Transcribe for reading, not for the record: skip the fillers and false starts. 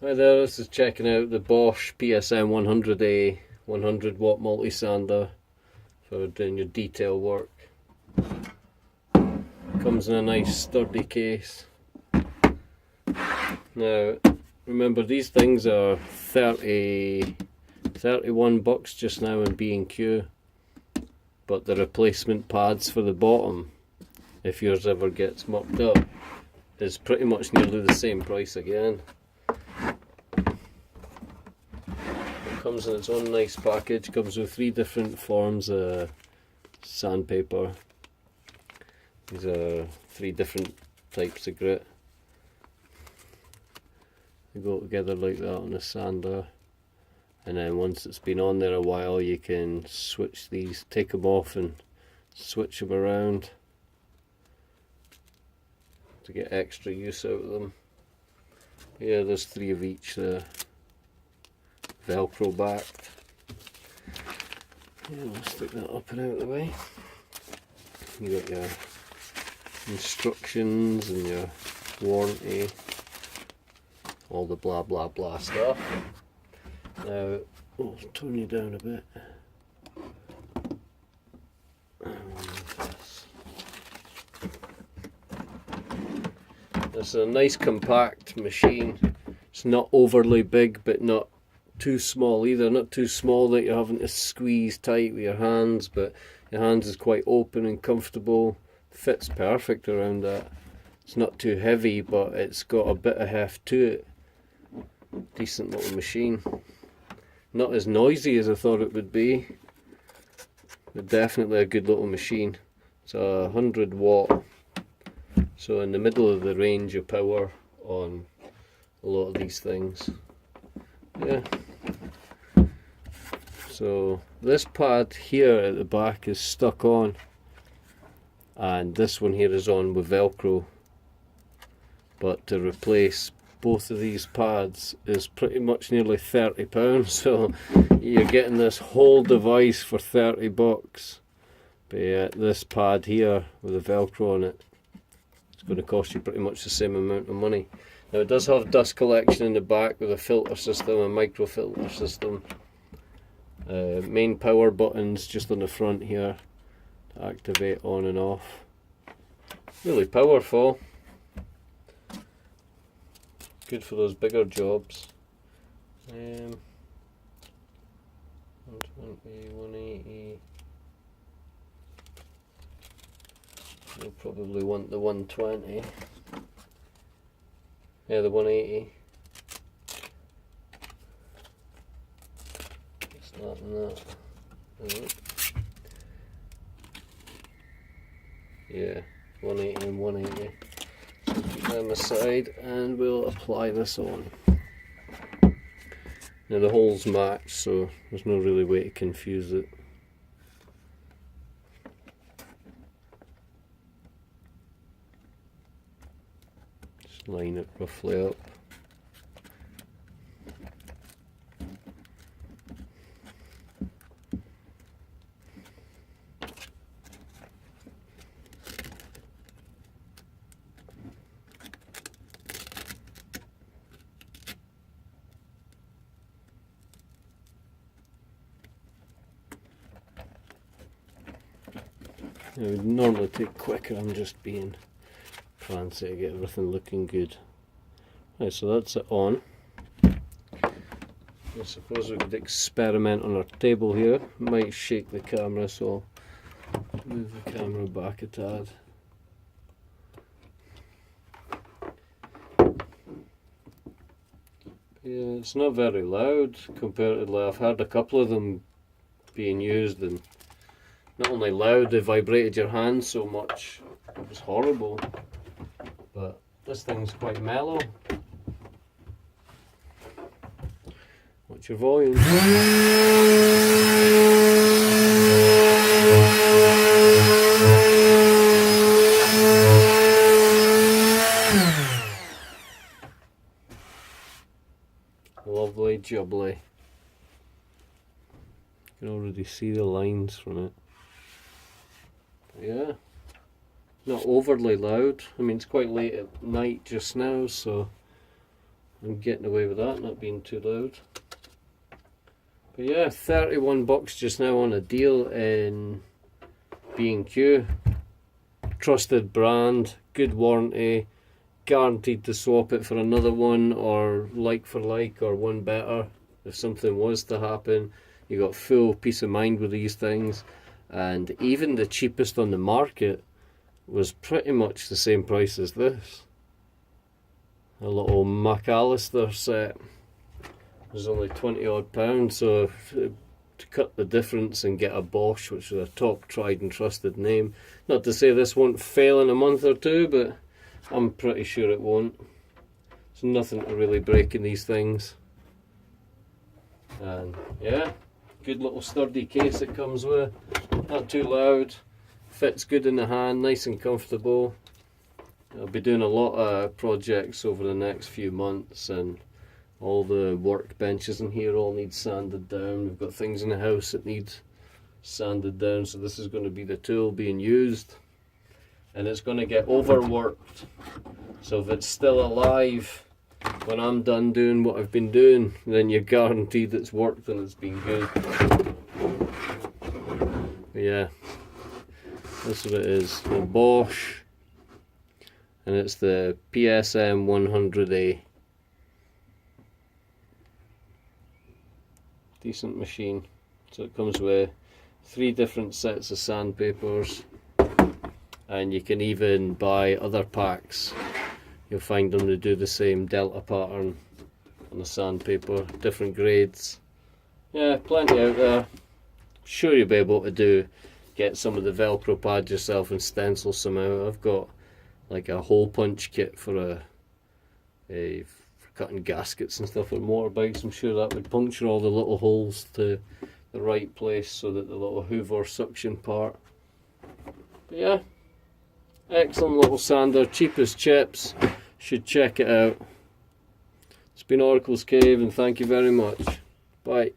Hi there, this is checking out the Bosch PSM 100A 100 watt multi-sander for doing your detail work. Comes in a nice sturdy case. Now remember, these things are 31 bucks just now in B&Q, but the replacement pads for the bottom, if yours ever gets mucked up, is pretty much nearly the same price again. Comes in its own nice package. Comes with 3 different forms of sandpaper. These are 3 different types of grit. They go together like that on a sander, and then once it's been on there a while, you can switch these, take them off and switch them around to get extra use out of them. Yeah, there's 3 of each there. Velcro backed. Yeah, we'll stick that up and out of the way. You got your instructions and your warranty, all the blah blah blah stuff. Now, I'll turn you down a bit. This is a nice compact machine. It's not overly big, but not too small either. Not too small that you're having to squeeze tight with your hands, but your hands is quite open and comfortable. Fits perfect around that. It's not too heavy, but it's got a bit of heft to it. Decent little machine. Not as noisy as I thought it would be, but definitely a good little machine. It's a 100 watt, so in the middle of the range of power on a lot of these things. Yeah. So this pad here at the back is stuck on, and this one here is on with Velcro. But to replace both of these pads is pretty much nearly £30. So you're getting this whole device for 30 bucks. But yeah, this pad here with the Velcro on it, it's going to cost you pretty much the same amount of money. Now it does have dust collection in the back with a filter system, a micro filter system. Main power buttons just on the front here to activate on and off. Really powerful. Good for those bigger jobs. 120, 180. You'll probably want the 120. Yeah, the 180. It's that and that. Yeah, 180 and 180. So keep them aside and we'll apply this on. Now the holes match, so there's no really way to confuse it. Just line it roughly up. It would normally take quicker, I'm just being fancy to get everything looking good. Right, so that's it on. I suppose we could experiment on our table here. Might shake the camera, so I'll move the camera back a tad. Yeah, it's not very loud comparatively. I've had a couple of them being used, and not only loud, they vibrated your hands so much, it was horrible. But this thing's quite mellow. What's your volume? Lovely jubbly. You can already see the lines from it. Yeah, not overly loud. I mean, it's quite late at night just now, so I'm getting away with that, not being too loud. But yeah, 31 bucks just now on a deal in B&Q. Trusted brand, good warranty, guaranteed to swap it for another one, or like for like, or one better if something was to happen. You got full peace of mind with these things, and even the cheapest on the market was pretty much the same price as this. A little McAllister set was only 20 odd pounds, so to cut the difference and get a Bosch, which is a top tried and trusted name. Not to say this won't fail in a month or two, but I'm pretty sure it won't. There's nothing to really break in these things. And yeah, good little sturdy case it comes with. Not too loud, fits good in the hand, nice and comfortable. I'll be doing a lot of projects over the next few months, and all the workbenches in here all need sanded down. We've got things in the house that need sanded down, so this is going to be the tool being used, and it's going to get overworked. So if it's still alive when I'm done doing what I've been doing, then you're guaranteed it's worked and it's been good. But yeah, that's what it is. The Bosch, and it's the PSM 100A. Decent machine. So it comes with 3 different sets of sandpapers, and you can even buy other packs. You'll find them to do the same delta pattern on the sandpaper, different grades. Yeah, plenty out there. Sure you'll be able to get some of the Velcro pads yourself and stencil some out. I've got like a hole punch kit for for cutting gaskets and stuff on motorbikes. I'm sure that would puncture all the little holes to the right place so that the little hoover suction part. But yeah, excellent little sander, cheap as chips. Should check it out. It's been Oracle's Cave, and thank you very much. Bye.